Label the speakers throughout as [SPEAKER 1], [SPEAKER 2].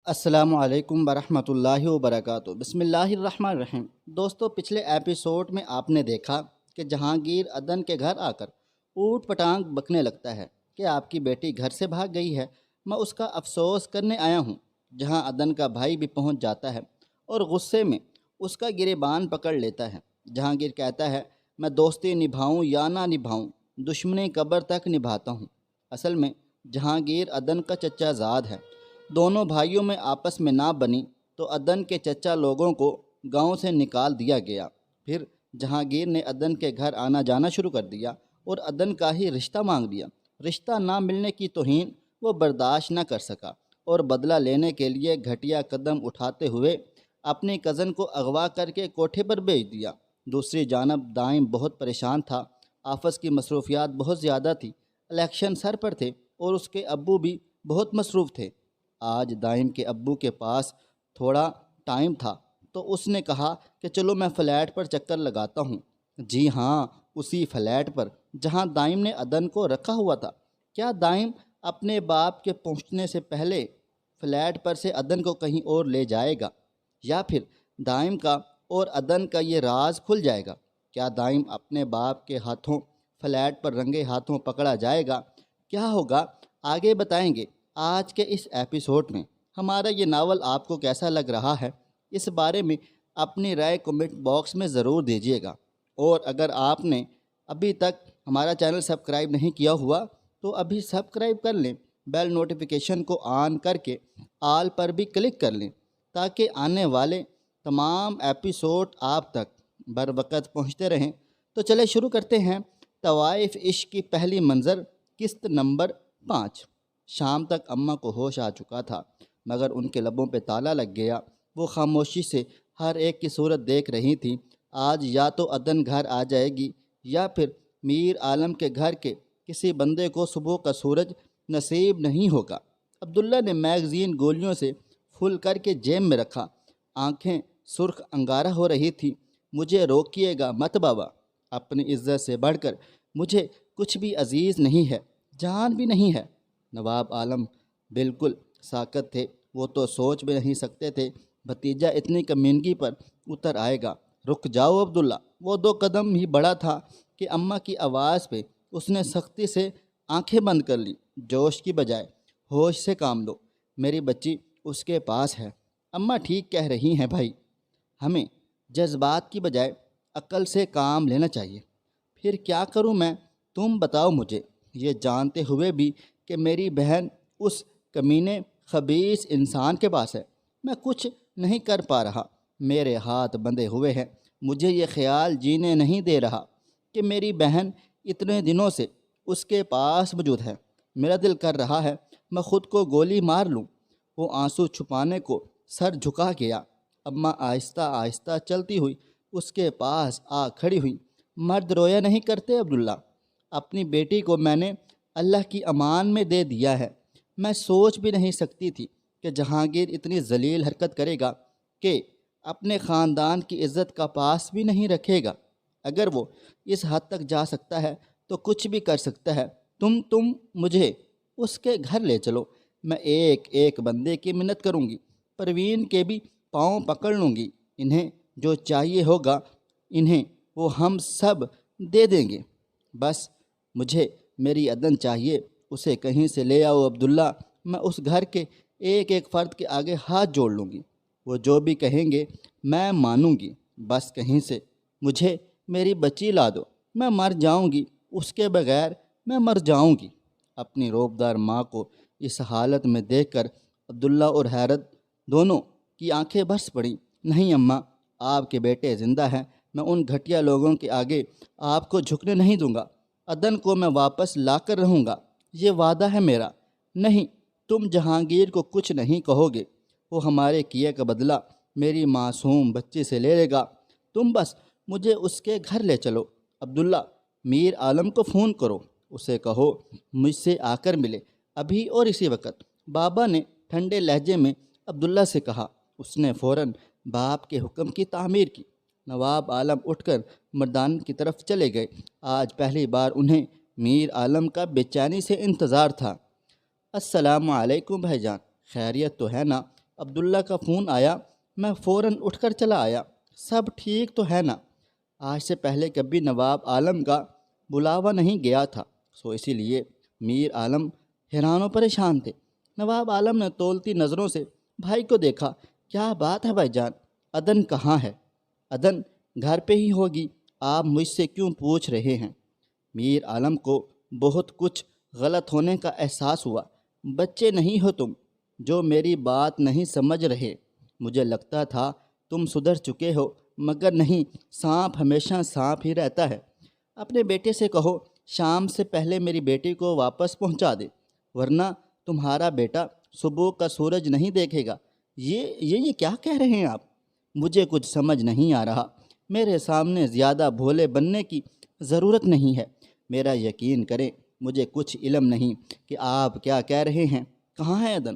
[SPEAKER 1] السلام علیکم ورحمۃ اللہ وبرکاتہ۔ بسم اللہ الرحمن الرحیم۔ دوستو، پچھلے ایپیسوڈ میں آپ نے دیکھا کہ جہانگیر عدن کے گھر آ کر اوٹ پٹانگ بکنے لگتا ہے کہ آپ کی بیٹی گھر سے بھاگ گئی ہے، میں اس کا افسوس کرنے آیا ہوں۔ جہاں عدن کا بھائی بھی پہنچ جاتا ہے اور غصے میں اس کا گریبان پکڑ لیتا ہے۔ جہانگیر کہتا ہے، میں دوستی نبھاؤں یا نہ نبھاؤں، دشمنی قبر تک نبھاتا ہوں۔ اصل میں جہانگیر عدن کا چچا زاد ہے۔ دونوں بھائیوں میں آپس میں نہ بنی تو عدن کے چچا لوگوں کو گاؤں سے نکال دیا گیا۔ پھر جہانگیر نے عدن کے گھر آنا جانا شروع کر دیا اور عدن کا ہی رشتہ مانگ لیا۔ رشتہ نہ ملنے کی توہین وہ برداشت نہ کر سکا اور بدلہ لینے کے لیے گھٹیا قدم اٹھاتے ہوئے اپنی کزن کو اغوا کر کے کوٹھے پر بھیج دیا۔ دوسری جانب دائم بہت پریشان تھا۔ آفس کی مصروفیات بہت زیادہ تھی، الیکشن سر پر تھے اور اس کے ابو بھی بہت مصروف تھے۔ آج دائم کے ابو کے پاس تھوڑا ٹائم تھا تو اس نے کہا کہ چلو میں فلیٹ پر چکر لگاتا ہوں۔ جی ہاں، اسی فلیٹ پر جہاں دائم نے عدن کو رکھا ہوا تھا۔ کیا دائم اپنے باپ کے پہنچنے سے پہلے فلیٹ پر سے عدن کو کہیں اور لے جائے گا، یا پھر دائم کا اور عدن کا یہ راز کھل جائے گا؟ کیا دائم اپنے باپ کے ہاتھوں فلیٹ پر رنگے ہاتھوں پکڑا جائے گا؟ کیا ہوگا آگے بتائیں گے آج کے اس ایپیسوڈ میں۔ ہمارا یہ ناول آپ کو کیسا لگ رہا ہے، اس بارے میں اپنی رائے کمنٹ باکس میں ضرور دیجیے گا، اور اگر آپ نے ابھی تک ہمارا چینل سبسکرائب نہیں کیا ہوا تو ابھی سبسکرائب کر لیں، بیل نوٹیفیکیشن کو آن کر کے آل پر بھی کلک کر لیں تاکہ آنے والے تمام ایپیسوڈ آپ تک بر وقت پہنچتے رہیں۔ تو چلے شروع کرتے ہیں۔ طوائف عشق کی پہلی منظر، قسط نمبر 5۔ شام تک اماں کو ہوش آ چکا تھا، مگر ان کے لبوں پہ تالا لگ گیا۔ وہ خاموشی سے ہر ایک کی صورت دیکھ رہی تھیں۔ آج یا تو عدن گھر آ جائے گی یا پھر میر عالم کے گھر کے کسی بندے کو صبح کا سورج نصیب نہیں ہوگا۔ عبداللہ نے میگزین گولیوں سے پھل کر کے جیب میں رکھا، آنکھیں سرخ انگارہ ہو رہی تھی۔ مجھے روکیے گا مت بابا، اپنی عزت سے بڑھ کر مجھے کچھ بھی عزیز نہیں ہے، جان بھی نہیں ہے۔ نواب عالم بالکل ساکت تھے۔ وہ تو سوچ بھی نہیں سکتے تھے بھتیجا اتنی کمینگی پر اتر آئے گا۔ رک جاؤ عبداللہ۔ وہ 2 قدم ہی بڑھا تھا کہ اماں کی آواز پہ اس نے سختی سے آنکھیں بند کر لی۔ جوش کی بجائے ہوش سے کام لو، میری بچی اس کے پاس ہے۔ اماں ٹھیک کہہ رہی ہیں بھائی، ہمیں جذبات کی بجائے عقل سے کام لینا چاہیے۔ پھر کیا کروں میں، تم بتاؤ مجھے، یہ جانتے ہوئے بھی کہ میری بہن اس کمینے خبیث انسان کے پاس ہے؟ میں کچھ نہیں کر پا رہا، میرے ہاتھ بندھے ہوئے ہیں۔ مجھے یہ خیال جینے نہیں دے رہا کہ میری بہن اتنے دنوں سے اس کے پاس موجود ہے۔ میرا دل کر رہا ہے میں خود کو گولی مار لوں۔ وہ آنسو چھپانے کو سر جھکا گیا۔ اماں آہستہ آہستہ چلتی ہوئی اس کے پاس آ کھڑی ہوئی۔ مرد رویا نہیں کرتے عبداللہ، اپنی بیٹی کو میں نے اللہ کی امان میں دے دیا ہے۔ میں سوچ بھی نہیں سکتی تھی کہ جہانگیر اتنی ذلیل حرکت کرے گا کہ اپنے خاندان کی عزت کا پاس بھی نہیں رکھے گا۔ اگر وہ اس حد تک جا سکتا ہے تو کچھ بھی کر سکتا ہے۔ تم مجھے اس کے گھر لے چلو، میں ایک ایک بندے کی منت کروں گی، پروین کے بھی پاؤں پکڑ لوں گی، انہیں جو چاہیے ہوگا انہیں وہ ہم سب دے دیں گے۔ بس مجھے میری عدن چاہیے، اسے کہیں سے لے آؤ عبداللہ، میں اس گھر کے ایک ایک فرد کے آگے ہاتھ جوڑ لوں گی، وہ جو بھی کہیں گے میں مانوں گی۔ بس کہیں سے مجھے میری بچی لا دو، میں مر جاؤں گی، اس کے بغیر میں مر جاؤں گی۔ اپنی روبدار ماں کو اس حالت میں دیکھ کر عبداللہ اور حیرت دونوں کی آنکھیں برس پڑیں۔ نہیں اماں، آپ کے بیٹے زندہ ہیں، میں ان گھٹیا لوگوں کے آگے آپ کو جھکنے نہیں دوں گا۔ عدن کو میں واپس لا کر رہوں گا، یہ وعدہ ہے میرا۔ نہیں، تم جہانگیر کو کچھ نہیں کہو گے، وہ ہمارے کیے کا بدلہ میری معصوم بچی سے لے لے گا۔ تم بس مجھے اس کے گھر لے چلو۔ عبداللہ، میر عالم کو فون کرو، اسے کہو مجھ سے آ کر ملے، ابھی اور اسی وقت، بابا نے ٹھنڈے لہجے میں عبداللہ سے کہا۔ اس نے فوراً باپ کے حکم کی تعمیر کی۔ نواب عالم اٹھ کر مردان کی طرف چلے گئے۔ آج پہلی بار انہیں میر عالم کا بے چینی سے انتظار تھا۔ السلام علیکم بھائی جان، خیریت تو ہے نا؟ عبداللہ کا فون آیا، میں فوراً اٹھ کر چلا آیا۔ سب ٹھیک تو ہے نا؟ آج سے پہلے کبھی نواب عالم کا بلاوا نہیں گیا تھا، سو اسی لیے میر عالم حیران و پریشان تھے۔ نواب عالم نے تولتی نظروں سے بھائی کو دیکھا۔ کیا بات ہے بھائی جان، عدن کہاں ہے؟ عدن گھر پہ ہی ہوگی، آپ مجھ سے کیوں پوچھ رہے ہیں؟ میر عالم کو بہت کچھ غلط ہونے کا احساس ہوا۔ بچے نہیں ہو تم جو میری بات نہیں سمجھ رہے، مجھے لگتا تھا تم سدھر چکے ہو، مگر نہیں، سانپ ہمیشہ سانپ ہی رہتا ہے۔ اپنے بیٹے سے کہو شام سے پہلے میری بیٹی کو واپس پہنچا دے، ورنہ تمہارا بیٹا صبح کا سورج نہیں دیکھے گا۔ یہ کیا کہہ رہے ہیں آپ؟ مجھے کچھ سمجھ نہیں آ رہا۔ میرے سامنے زیادہ بھولے بننے کی ضرورت نہیں ہے۔ میرا یقین کریں، مجھے کچھ علم نہیں کہ آپ کیا کہہ رہے ہیں۔ کہاں ہے عدن؟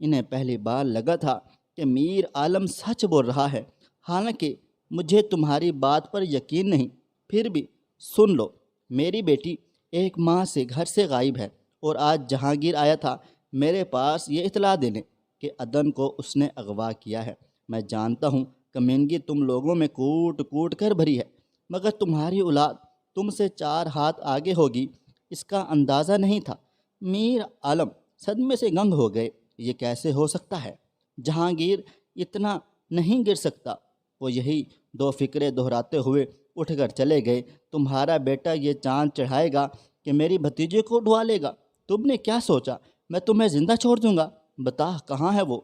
[SPEAKER 1] انہیں پہلی بار لگا تھا کہ میر عالم سچ بول رہا ہے، حالانکہ مجھے تمہاری بات پر یقین نہیں، پھر بھی سن لو۔ میری بیٹی 1 ماہ سے گھر سے غائب ہے، اور آج جہانگیر آیا تھا میرے پاس یہ اطلاع دینے کہ عدن کو اس نے اغوا کیا ہے۔ میں جانتا ہوں کمینگی تم لوگوں میں کوٹ کوٹ کر بھری ہے، مگر تمہاری اولاد تم سے 4 ہاتھ آگے ہوگی، اس کا اندازہ نہیں تھا۔ میر عالم صدمے سے گنگ ہو گئے۔ یہ کیسے ہو سکتا ہے؟ جہانگیر اتنا نہیں گر سکتا۔ وہ یہی 2 فکرے دہراتے ہوئے اٹھ کر چلے گئے۔ تمہارا بیٹا یہ چاند چڑھائے گا کہ میری بھتیجے کو اٹھوا لے گا؟ تم نے کیا سوچا میں تمہیں زندہ چھوڑ دوں گا؟ بتا کہاں ہے وہ؟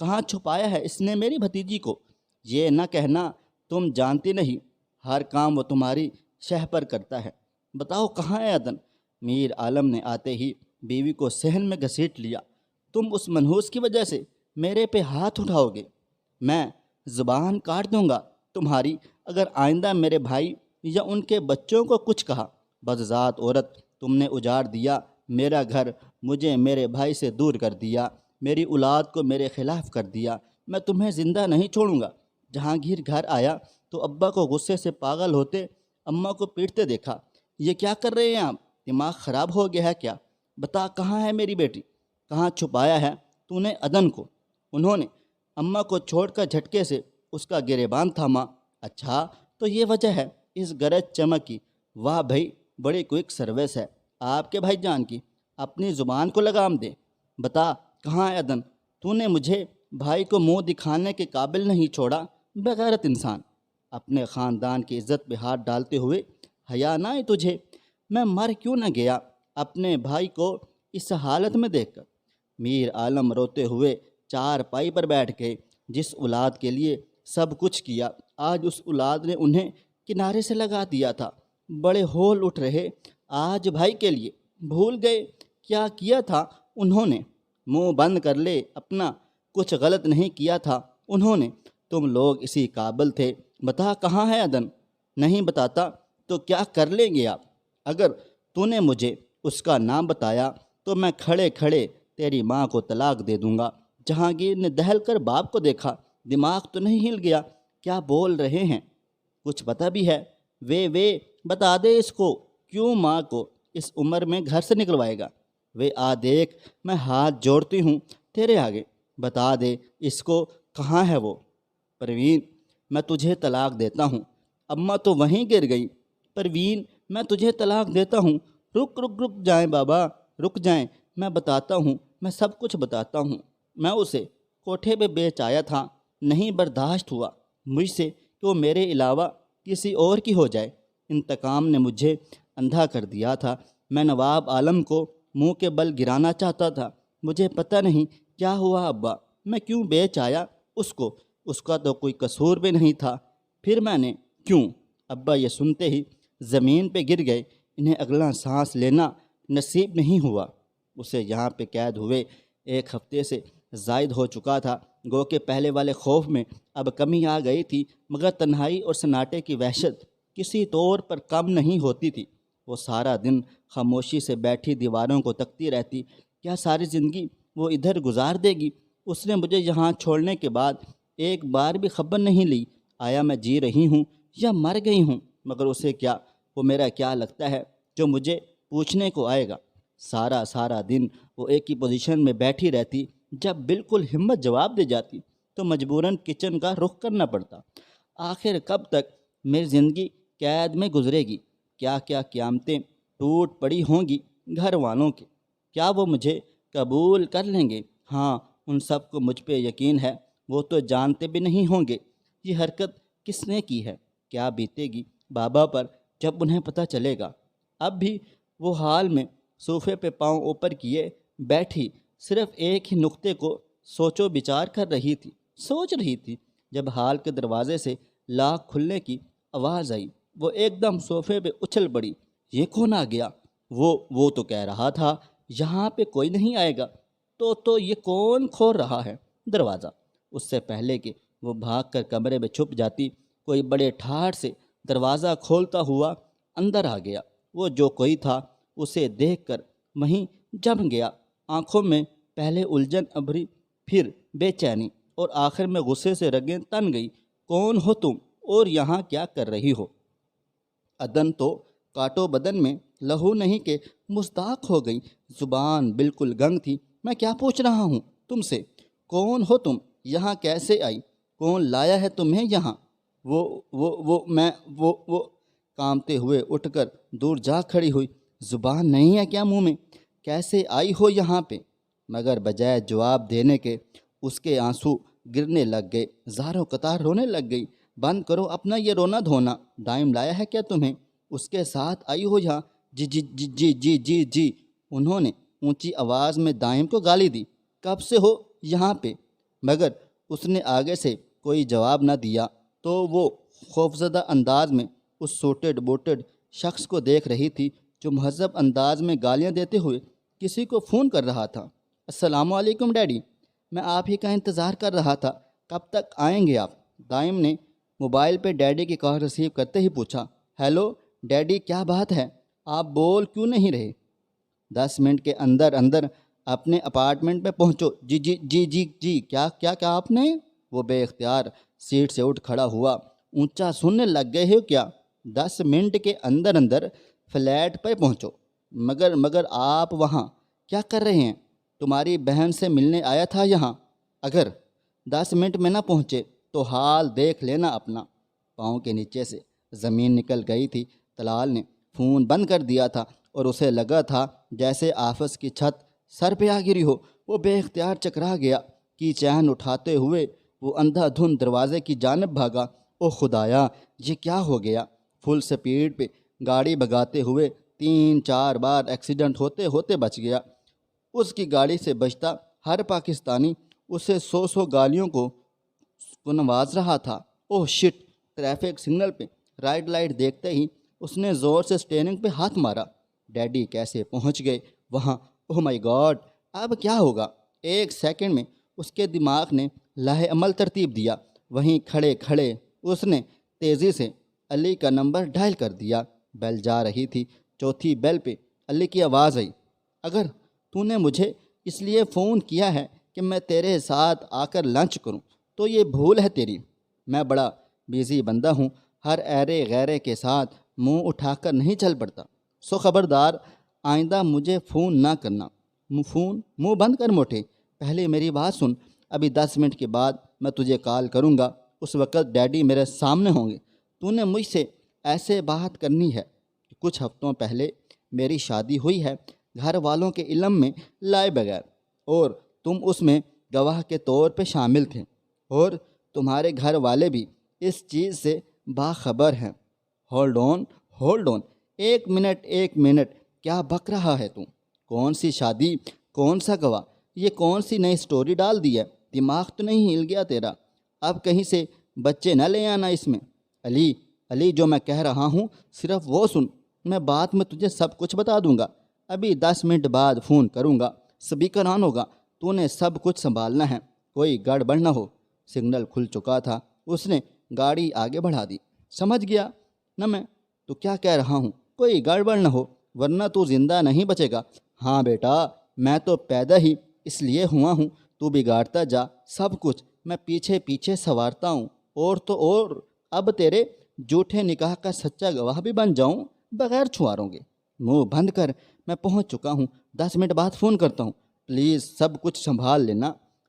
[SPEAKER 1] کہاں چھپایا ہے اس نے میری بھتیجی کو؟ یہ نہ کہنا تم جانتی نہیں، ہر کام وہ تمہاری شہ پر کرتا ہے۔ بتاؤ کہاں ہے عدن؟ میر عالم نے آتے ہی بیوی کو صحن میں گھسیٹ لیا۔ تم اس منحوس کی وجہ سے میرے پہ ہاتھ اٹھاؤ گے؟ میں زبان کاٹ دوں گا تمہاری اگر آئندہ میرے بھائی یا ان کے بچوں کو کچھ کہا۔ بدذات عورت، تم نے اجاڑ دیا میرا گھر، مجھے میرے بھائی سے دور کر دیا، میری اولاد کو میرے خلاف کر دیا۔ میں تمہیں زندہ نہیں چھوڑوں گا۔ جہانگیر گھر آیا تو ابا کو غصے سے پاگل ہوتے، اماں کو پیٹتے دیکھا۔ یہ کیا کر رہے ہیں آپ؟ دماغ خراب ہو گیا ہے کیا؟ بتا کہاں ہے میری بیٹی؟ کہاں چھپایا ہے تو نے عدن کو؟ انہوں نے اماں کو چھوڑ کر جھٹکے سے اس کا گریبان تھاما۔ اچھا تو یہ وجہ ہے اس گرج چمک کی؟ واہ بھائی، بڑی کوئک سروس ہے آپ کے بھائی جان کی۔ اپنی زبان کو لگام دے۔ بتا کہاں ہے عدن؟ تو نے مجھے بھائی کو منہ دکھانے کے قابل نہیں چھوڑا، بغیرت انسان۔ اپنے خاندان کی عزت پہ ہاتھ ڈالتے ہوئے حیا نہ ہے تجھے؟ میں مر کیوں نہ گیا اپنے بھائی کو اس حالت میں دیکھ کر؟ میر عالم روتے ہوئے 4 پائی پر بیٹھ گئے۔ جس اولاد کے لیے سب کچھ کیا، آج اس اولاد نے انہیں کنارے سے لگا دیا تھا۔ بڑے ہول اٹھ رہے آج بھائی کے لیے۔ بھول گئے کیا کیا تھا انہوں نے؟ منہ بند کر لے اپنا، کچھ غلط نہیں کیا تھا انہوں نے۔ تم لوگ اسی قابل تھے۔ بتا کہاں ہے عدن؟ نہیں بتاتا تو کیا کر لیں گے آپ؟ اگر تو نے مجھے اس کا نام بتایا تو میں کھڑے کھڑے تیری ماں کو طلاق دے دوں گا۔ جہانگیر نے دہل کر باپ کو دیکھا۔ دماغ تو نہیں ہل گیا؟ کیا بول رہے ہیں؟ کچھ پتہ بھی ہے؟ وے بتا دے اس کو، کیوں ماں کو اس عمر میں گھر سے نکلوائے گا؟ آ دیکھ میں ہاتھ جوڑتی ہوں تیرے آگے، بتا دے اس کو کہاں ہے وہ؟ پروین، میں تجھے طلاق دیتا ہوں۔ اماں تو وہیں گر گئی۔ پروین، میں تجھے طلاق دیتا ہوں۔ رک جائیں بابا، رک جائیں، میں بتاتا ہوں، میں سب کچھ بتاتا ہوں۔ میں اسے کوٹھے پہ بیچ آیا تھا، نہیں برداشت ہوا مجھ سے کہ وہ میرے علاوہ کسی اور کی ہو جائے۔ انتقام نے مجھے اندھا کر دیا تھا۔ میں نواب عالم کو منہ کے بل گرانا چاہتا تھا۔ مجھے پتہ نہیں کیا ہوا ابا، میں کیوں بیچ آیا اس کو؟ اس کا تو کوئی قصور بھی نہیں تھا، پھر میں نے کیوں؟ ابا یہ سنتے ہی زمین پہ گر گئے۔ انہیں اگلا سانس لینا نصیب نہیں ہوا۔ اسے یہاں پہ قید ہوئے 1 ہفتے سے زائد ہو چکا تھا۔ گو کہ پہلے والے خوف میں اب کمی آ گئی تھی، مگر تنہائی اور سناٹے کی وحشت کسی طور پر کم نہیں ہوتی تھی۔ وہ سارا دن خاموشی سے بیٹھی دیواروں کو تکتی رہتی۔ کیا ساری زندگی وہ ادھر گزار دے گی؟ اس نے مجھے یہاں چھوڑنے کے بعد ایک بار بھی خبر نہیں لی، آیا میں جی رہی ہوں یا مر گئی ہوں؟ مگر اسے کیا، وہ میرا کیا لگتا ہے جو مجھے پوچھنے کو آئے گا؟ سارا دن وہ ایک ہی پوزیشن میں بیٹھی رہتی، جب بالکل ہمت جواب دے جاتی تو مجبوراً کچن کا رخ کرنا پڑتا۔ آخر کب تک میری زندگی قید میں گزرے گی؟ کیا کیا قیامتیں ٹوٹ پڑی ہوں گی گھر والوں کے؟ کیا وہ مجھے قبول کر لیں گے؟ ہاں، ان سب کو مجھ پہ یقین ہے، وہ تو جانتے بھی نہیں ہوں گے یہ حرکت کس نے کی ہے۔ کیا بیتے گی بابا پر جب انہیں پتہ چلے گا؟ اب بھی وہ حال میں صوفے پہ پاؤں اوپر کیے بیٹھی صرف ایک ہی نقطے کو سوچ و بچار کر رہی تھی، سوچ رہی تھی، جب ہال کے دروازے سے لاک کھلنے کی آواز آئی۔ وہ ایک دم صوفے پہ اچھل پڑی۔ یہ کون آ گیا؟ وہ تو کہہ رہا تھا یہاں پہ کوئی نہیں آئے گا، تو یہ کون کھول رہا ہے دروازہ؟ اس سے پہلے کہ وہ بھاگ کر کمرے میں چھپ جاتی، کوئی بڑے ٹھاٹھ سے دروازہ کھولتا ہوا اندر آ گیا۔ وہ جو کوئی تھا اسے دیکھ کر وہیں جم گیا، آنکھوں میں پہلے الجھن ابھری، پھر بے چینی، اور آخر میں غصے سے رگیں تن گئی۔ کون ہو تم اور یہاں کیا کر رہی ہو؟ عدن تو کاٹو بدن میں لہو نہیں کہ مستاق ہو گئی، زبان بالکل گنگ تھی۔ میں کیا پوچھ رہا ہوں تم سے؟ کون ہو تم؟ یہاں کیسے آئی؟ کون لایا ہے تمہیں یہاں؟ وہ کانپتے ہوئے اٹھ کر دور جا کھڑی ہوئی۔ زبان نہیں ہے کیا منہ میں؟ کیسے آئی ہو یہاں پہ؟ مگر بجائے جواب دینے کے اس کے آنسو گرنے لگ گئے، زاروں قطار رونے لگ گئی۔ بند کرو اپنا یہ رونا دھونا، دائم لایا ہے کیا تمہیں؟ اس کے ساتھ آئی ہو یہاں؟ جی جی جی جی جی جی جی۔ انہوں نے اونچی آواز میں دائم کو گالی دی۔ کب سے ہو یہاں پہ؟ مگر اس نے آگے سے کوئی جواب نہ دیا تو وہ خوفزدہ انداز میں اس سوٹڈ بوٹڈ شخص کو دیکھ رہی تھی جو مہذب انداز میں گالیاں دیتے ہوئے کسی کو فون کر رہا تھا۔ السلام علیکم ڈیڈی، میں آپ ہی کا انتظار کر رہا تھا، کب تک آئیں گے آپ؟ دائم نے موبائل پہ ڈیڈی کی کال ریسیو کرتے ہی پوچھا۔ ہیلو ڈیڈی، کیا بات ہے؟ آپ بول کیوں نہیں رہے؟ 10 منٹ کے اندر اندر اپنے اپارٹمنٹ میں پہنچو۔ جی جی جی جی جی۔ کیا آپ نے؟ وہ بے اختیار سیٹ سے اٹھ کھڑا ہوا۔ اونچا سننے لگ گئے ہو کیا؟ 10 منٹ کے اندر اندر فلیٹ پہ پہنچو۔ مگر آپ وہاں کیا کر رہے ہیں؟ تمہاری بہن سے ملنے آیا تھا یہاں۔ اگر 10 منٹ میں نہ پہنچے تو حال دیکھ لینا اپنا۔ پاؤں کے نیچے سے زمین نکل گئی تھی۔ طلال نے فون بند کر دیا تھا اور اسے لگا تھا جیسے آفس کی چھت سر پہ آ گری ہو۔ وہ بے اختیار چکرا گیا۔ کی چین اٹھاتے ہوئے وہ اندھا دھند دروازے کی جانب بھاگا۔ او خدایا، یہ کیا ہو گیا؟ فل سپیڈ پہ گاڑی بھگاتے ہوئے 3-4 بار ایکسیڈنٹ ہوتے ہوتے بچ گیا۔ اس کی گاڑی سے بچتا ہر پاکستانی اسے 100 گالیوں کو نواز رہا تھا۔ اوہ شٹ! ٹریفک سگنل پہ رائٹ لائٹ دیکھتے ہی اس نے زور سے اسٹیئرنگ پہ ہاتھ مارا۔ ڈیڈی کیسے پہنچ گئے وہاں؟ اوہ مائی گاڈ! اب کیا ہوگا؟ ایک سیکنڈ میں اس کے دماغ نے لاہ عمل ترتیب دیا۔ وہیں کھڑے کھڑے اس نے تیزی سے علی کا نمبر ڈائل کر دیا۔ بیل جا رہی تھی۔ چوتھی بیل پہ علی کی آواز آئی۔ اگر تو نے مجھے اس لیے فون کیا ہے کہ میں تیرے ساتھ آ کر لنچ کروں تو یہ بھول ہے تیری۔ میں بڑا بیزی بندہ ہوں، ہر ایرے غیرے کے ساتھ منہ اٹھا کر نہیں چل پڑتا، سو خبردار آئندہ مجھے فون نہ کرنا۔ منہ بند کر موٹے، پہلے میری بات سن۔ ابھی 10 منٹ کے بعد میں تجھے کال کروں گا، اس وقت ڈیڈی میرے سامنے ہوں گے۔ تو نے مجھ سے ایسے بات کرنی ہے کہ کچھ ہفتوں پہلے میری شادی ہوئی ہے گھر والوں کے علم میں لائے بغیر، اور تم اس میں گواہ کے طور پہ شامل تھے، اور تمہارے گھر والے بھی اس چیز سے باخبر ہیں۔ ہولڈ آن، ایک منٹ، کیا بک رہا ہے تم؟ کون سی شادی؟ کون سا گواہ؟ یہ کون سی نئی سٹوری ڈال دی ہے؟ دماغ تو نہیں ہل گیا تیرا؟ اب کہیں سے بچے نہ لے آنا اس میں۔ علی جو میں کہہ رہا ہوں صرف وہ سن، میں بعد میں تجھے سب کچھ بتا دوں گا۔ ابھی 10 منٹ بعد فون کروں گا، اسپیکر آن ہوگا، تو نے سب کچھ سنبھالنا ہے، کوئی گڑبڑ نہ ہو۔ سگنل کھل چکا تھا، اس نے گاڑی آگے بڑھا دی۔ سمجھ گیا نہ میں تو کیا کہہ رہا ہوں؟ کوئی گڑبڑ نہ ہو ورنہ تو زندہ نہیں بچے گا۔ ہاں بیٹا، میں تو پیدا ہی اس لیے ہوا ہوں، تو بگاڑتا جا سب کچھ، میں پیچھے پیچھے سنوارتا ہوں، اور تو اور اب تیرے جھوٹے نکاح کا سچا گواہ بھی بن جاؤں بغیر چھواروں گے۔ منہ بند کر، میں پہنچ چکا ہوں، 10 منٹ بعد فون کرتا ہوں، پلیز سب کچھ سنبھال لینا۔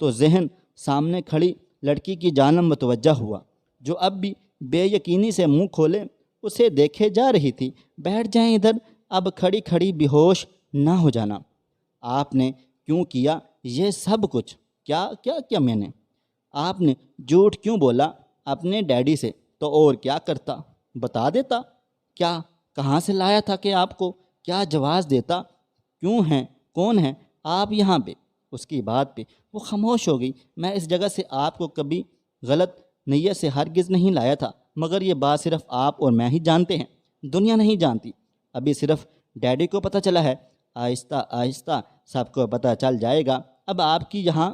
[SPEAKER 1] تو ذہن سامنے کھڑی لڑکی کی جانب متوجہ ہوا، جو اب بھی بے یقینی سے منہ کھولے اسے دیکھے جا رہی تھی۔ بیٹھ جائیں ادھر، اب کھڑی کھڑی بے ہوش نہ ہو جانا۔ آپ نے کیوں کیا یہ سب کچھ؟ کیا کیا کیا میں نے؟ آپ نے جھوٹ کیوں بولا اپنے ڈیڈی سے؟ تو اور کیا کرتا، بتا دیتا۔ کیا کہاں سے لایا تھا کہ آپ کو؟ کیا جواز دیتا؟ کیوں ہیں، کون ہیں آپ یہاں پہ؟ اس کی بات پہ وہ خاموش ہو گئی۔ میں اس جگہ سے آپ کو کبھی غلط نیت سے ہرگز نہیں لایا تھا، مگر یہ بات صرف آپ اور میں ہی جانتے ہیں، دنیا نہیں جانتی۔ ابھی صرف ڈیڈی کو پتہ چلا ہے، آہستہ آہستہ سب کو پتہ چل جائے گا۔ اب آپ کی یہاں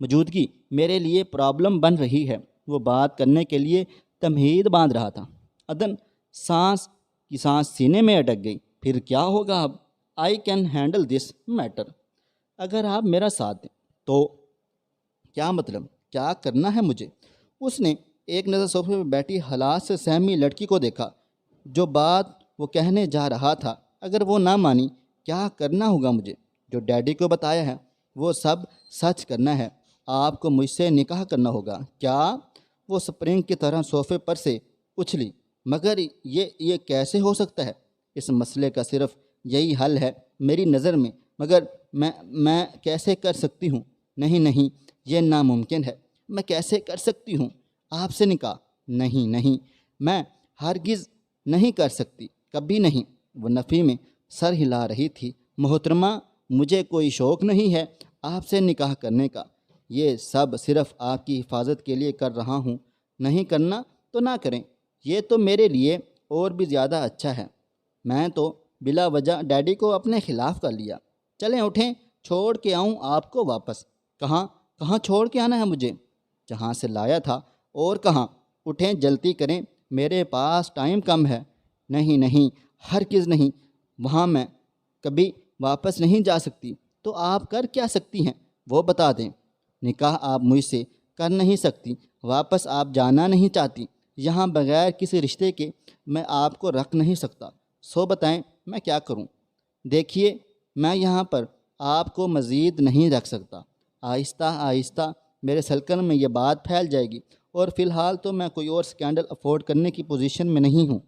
[SPEAKER 1] موجودگی میرے لیے پرابلم بن رہی ہے۔ وہ بات کرنے کے لیے تمہید باندھ رہا تھا۔ عدن سانس کی سانس سینے میں اٹک گئی۔ پھر کیا ہوگا اب؟ I can handle this matter. اگر آپ میرا ساتھ دیں تو کیا مطلب؟ کیا کرنا ہے مجھے؟ اس نے ایک نظر صوفے پہ بیٹھی حالات سے سہمی لڑکی کو دیکھا۔ جو بات وہ کہنے جا رہا تھا اگر وہ نہ مانی، کیا کرنا ہوگا مجھے؟ جو ڈیڈی کو بتایا ہے وہ سب سچ کرنا ہے۔ آپ کو مجھ سے نکاح کرنا ہوگا۔ کیا؟ وہ سپرنگ کی طرح صوفے پر سے اچھلی۔ مگر یہ کیسے ہو سکتا ہے؟ اس مسئلے کا صرف یہی حل ہے میری نظر میں، مگر میں کیسے کر سکتی ہوں؟ نہیں نہیں، یہ ناممکن ہے۔ میں کیسے کر سکتی ہوں آپ سے نکاح؟ نہیں نہیں، میں ہرگز نہیں کر سکتی، کبھی نہیں۔ وہ نفی میں سر ہلا رہی تھی۔ محترمہ، مجھے کوئی شوق نہیں ہے آپ سے نکاح کرنے کا۔ یہ سب صرف آپ کی حفاظت کے لیے کر رہا ہوں۔ نہیں کرنا تو نہ کریں، یہ تو میرے لیے اور بھی زیادہ اچھا ہے۔ میں تو بلا وجہ ڈیڈی کو اپنے خلاف کر لیا۔ چلیں اٹھیں، چھوڑ کے آؤں آپ کو واپس۔ کہاں چھوڑ کے آنا ہے مجھے؟ جہاں سے لایا تھا۔ اور کہاں؟ اٹھیں، جلدی کریں، میرے پاس ٹائم کم ہے۔ نہیں نہیں، ہرگز نہیں، وہاں میں کبھی واپس نہیں جا سکتی۔ تو آپ کر کیا سکتی ہیں وہ بتا دیں۔ نکاح آپ مجھ سے کر نہیں سکتی، واپس آپ جانا نہیں چاہتی، یہاں بغیر کسی رشتے کے میں آپ کو رکھ نہیں سکتا۔ سو بتائیں میں کیا کروں؟ دیکھیے، میں یہاں پر آپ کو مزید نہیں رکھ سکتا۔ آہستہ آہستہ میرے سلکن میں یہ بات پھیل جائے گی، اور فی الحال تو میں کوئی اور سکینڈل افورڈ کرنے کی پوزیشن میں نہیں ہوں۔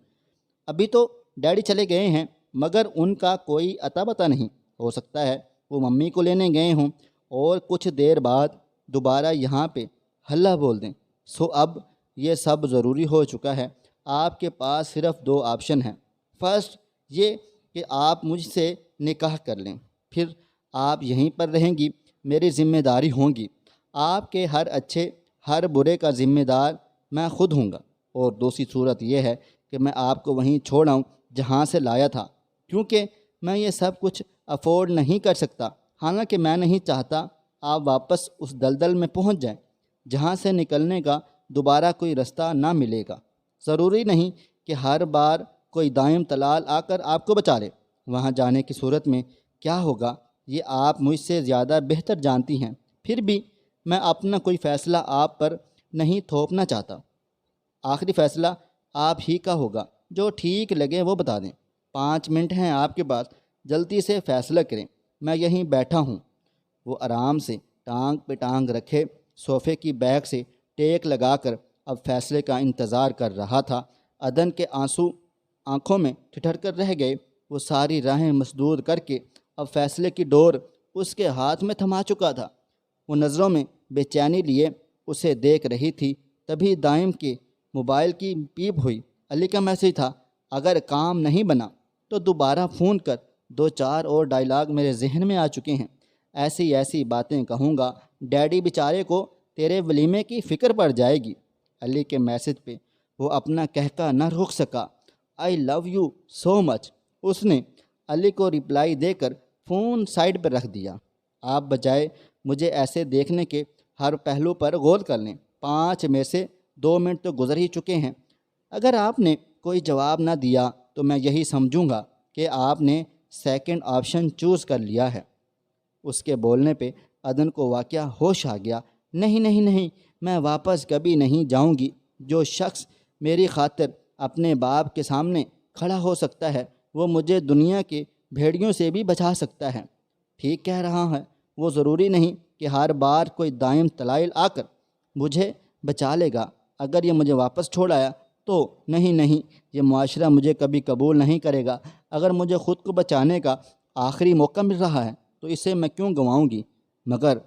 [SPEAKER 1] ابھی تو ڈیڈی چلے گئے ہیں، مگر ان کا کوئی اتا پتہ نہیں۔ ہو سکتا ہے وہ ممی کو لینے گئے ہوں اور کچھ دیر بعد دوبارہ یہاں پہ ہلہ بول دیں۔ سو اب یہ سب ضروری ہو چکا ہے۔ آپ کے پاس صرف دو آپشن ہیں۔ فرسٹ یہ کہ آپ مجھ سے نکاح کر لیں، پھر آپ یہیں پر رہیں گی، میری ذمہ داری ہوں گی۔ آپ کے ہر اچھے ہر برے کا ذمہ دار میں خود ہوں گا۔ اور دوسری صورت یہ ہے کہ میں آپ کو وہیں چھوڑ آؤں جہاں سے لایا تھا، کیونکہ میں یہ سب کچھ افورڈ نہیں کر سکتا۔ حالانکہ میں نہیں چاہتا آپ واپس اس دلدل میں پہنچ جائیں جہاں سے نکلنے کا دوبارہ کوئی رستہ نہ ملے گا۔ ضروری نہیں کہ ہر بار کوئی دائم تلال آ کر آپ کو بچا لے۔ وہاں جانے کی صورت میں کیا ہوگا یہ آپ مجھ سے زیادہ بہتر جانتی ہیں۔ پھر بھی میں اپنا کوئی فیصلہ آپ پر نہیں تھوپنا چاہتا۔ آخری فیصلہ آپ ہی کا ہوگا، جو ٹھیک لگے وہ بتا دیں۔ 5 منٹ ہیں آپ کے پاس، جلدی سے فیصلہ کریں، میں یہیں بیٹھا ہوں۔ وہ آرام سے ٹانگ پہ ٹانگ رکھے صوفے کی بیک سے ٹیک لگا کر اب فیصلے کا انتظار کر رہا تھا۔ عدن کے آنسو آنکھوں میں ٹھٹر کر رہ گئے۔ وہ ساری راہیں مسدود کر کے اب فیصلے کی ڈور اس کے ہاتھ میں تھما چکا تھا۔ وہ نظروں میں بے چینی لیے اسے دیکھ رہی تھی۔ تبھی دائم کے موبائل کی پیپ ہوئی۔ علی کا میسیج تھا، اگر کام نہیں بنا تو دوبارہ فون کر، 2-4 اور ڈائلاگ میرے ذہن میں آ چکے ہیں، ایسی ایسی باتیں کہوں گا ڈیڈی بیچارے کو تیرے ولیمے کی فکر پڑ جائے گی۔ علی کے میسیج پہ وہ اپنا کہکا نہ روک سکا۔ آئی لو یو سو مچ۔ اس نے علی کو رپلائی دے کر فون سائڈ پر رکھ دیا۔ آپ بجائے مجھے ایسے دیکھنے کے ہر پہلو پر غور کر لیں۔ 5 میں سے 2 منٹ تو گزر ہی چکے ہیں۔ اگر آپ نے کوئی جواب نہ دیا تو میں یہی سمجھوں گا کہ آپ نے سیکنڈ آپشن چوز کر لیا ہے۔ اس کے بولنے پہ عدن کو واقعہ ہوش آ گیا۔ نہیں نہیں نہیں، میں واپس کبھی نہیں جاؤں گی۔ جو شخص میری خاطر اپنے باپ کے سامنے کھڑا ہو سکتا ہے وہ مجھے دنیا کے بھیڑیوں سے بھی بچا سکتا ہے۔ ٹھیک کہہ رہا ہے وہ، ضروری نہیں کہ ہر بار کوئی دائم طلائل آ کر مجھے بچا لے گا۔ اگر یہ مجھے واپس چھوڑ آیا تو نہیں، یہ معاشرہ مجھے کبھی قبول نہیں کرے گا۔ اگر مجھے خود کو بچانے کا آخری موقع مل رہا ہے تو اسے میں کیوں گنواؤں گی؟ مگر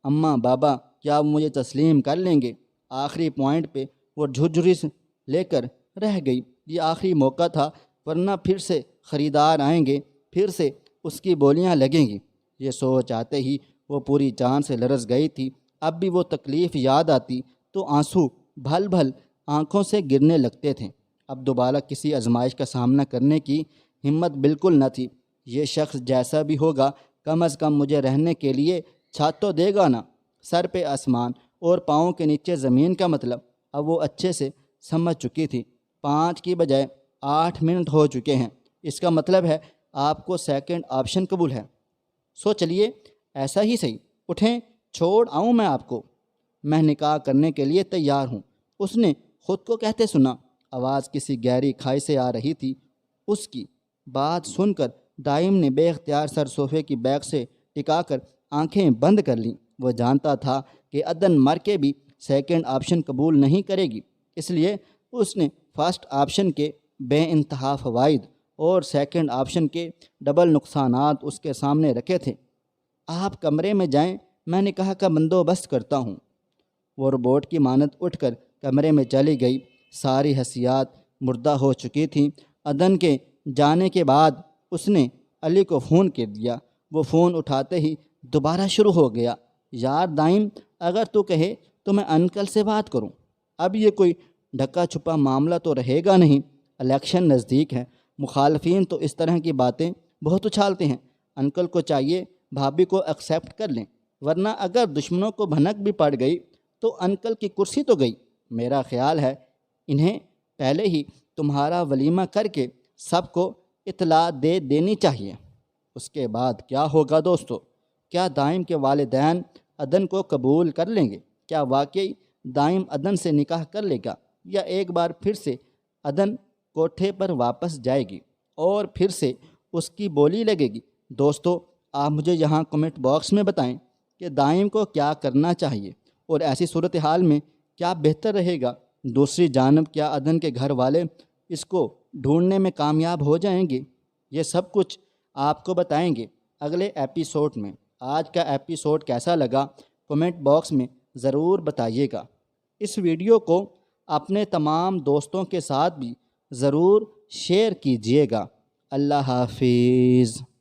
[SPEAKER 1] اماں بابا کیا وہ مجھے تسلیم کر لیں گے؟ آخری پوائنٹ پہ وہ جھرجھری سے لے کر رہ گئی۔ یہ آخری موقع تھا، ورنہ پھر سے خریدار آئیں گے، پھر سے اس کی بولیاں لگیں گی۔ یہ سوچ آتے ہی وہ پوری جان سے لرز گئی تھی۔ اب بھی وہ تکلیف یاد آتی تو آنسو بھل بھل آنکھوں سے گرنے لگتے تھے۔ اب دوبارہ کسی آزمائش کا سامنا کرنے کی ہمت بالکل نہ تھی۔ یہ شخص جیسا بھی ہوگا کم از کم مجھے رہنے کے لیے چھت تو دے گا نا۔ سر پہ آسمان اور پاؤں کے نیچے زمین کا مطلب اب وہ اچھے سے سمجھ چکی تھی۔ 5 کی بجائے 8 منٹ ہو چکے ہیں، اس کا مطلب ہے آپ کو سیکنڈ آپشن قبول ہے۔ سو چلیے ایسا ہی صحیح، اٹھیں، چھوڑ آؤں میں آپ کو، میں نکاح کرنے کے لیے تیار ہوں۔ اس نے خود کو کہتے سنا۔ آواز کسی گہری کھائی سے آ رہی تھی۔ اس کی بات سن کر دائم نے بے اختیار سر صوفے کی بیک سے ٹکا کر آنکھیں بند کر لیں۔ وہ جانتا تھا کہ عدن مر کے بھی سیکنڈ آپشن قبول نہیں کرے گی، اس لیے اس نے فرسٹ آپشن کے بے انتہا فوائد اور سیکنڈ آپشن کے ڈبل نقصانات اس کے سامنے رکھے تھے۔ آپ کمرے میں جائیں، میں نکاح کا بندوبست کرتا ہوں۔ وہ روبوٹ کی مانند اٹھ کر کمرے میں چلی گئی۔ ساری حسیات مردہ ہو چکی تھیں۔ عدن کے جانے کے بعد اس نے علی کو فون کر دیا۔ وہ فون اٹھاتے ہی دوبارہ شروع ہو گیا۔ یار دائم، اگر تو کہے تو میں انکل سے بات کروں۔ اب یہ کوئی ڈھکا چھپا معاملہ تو رہے گا نہیں۔ الیکشن نزدیک ہے، مخالفین تو اس طرح کی باتیں بہت اچھالتے ہیں۔ انکل کو چاہیے بھابھی کو ایکسیپٹ کر لیں، ورنہ اگر دشمنوں کو بھنک بھی پڑ گئی تو انکل کی کرسی تو گئی۔ میرا خیال ہے انہیں پہلے ہی تمہارا ولیمہ کر کے سب کو اطلاع دے دینی چاہیے۔ اس کے بعد کیا ہوگا دوستو؟ کیا دائم کے والدین عدن کو قبول کر لیں گے؟ کیا واقعی دائم عدن سے نکاح کر لے گا، یا ایک بار پھر سے عدن کوٹھے پر واپس جائے گی اور پھر سے اس کی بولی لگے گی؟ دوستو آپ مجھے یہاں کمنٹ باکس میں بتائیں کہ دائم کو کیا کرنا چاہیے، اور ایسی صورتحال میں کیا بہتر رہے گا؟ دوسری جانب کیا عدن کے گھر والے اس کو ڈھونڈنے میں کامیاب ہو جائیں گے؟ یہ سب کچھ آپ کو بتائیں گے اگلے ایپیسوڈ میں۔ آج کا ایپیسوڈ کیسا لگا کمنٹ باکس میں ضرور بتائیے گا۔ اس ویڈیو کو اپنے تمام دوستوں کے ساتھ بھی ضرور شیئر کیجیے گا۔ اللہ حافظ۔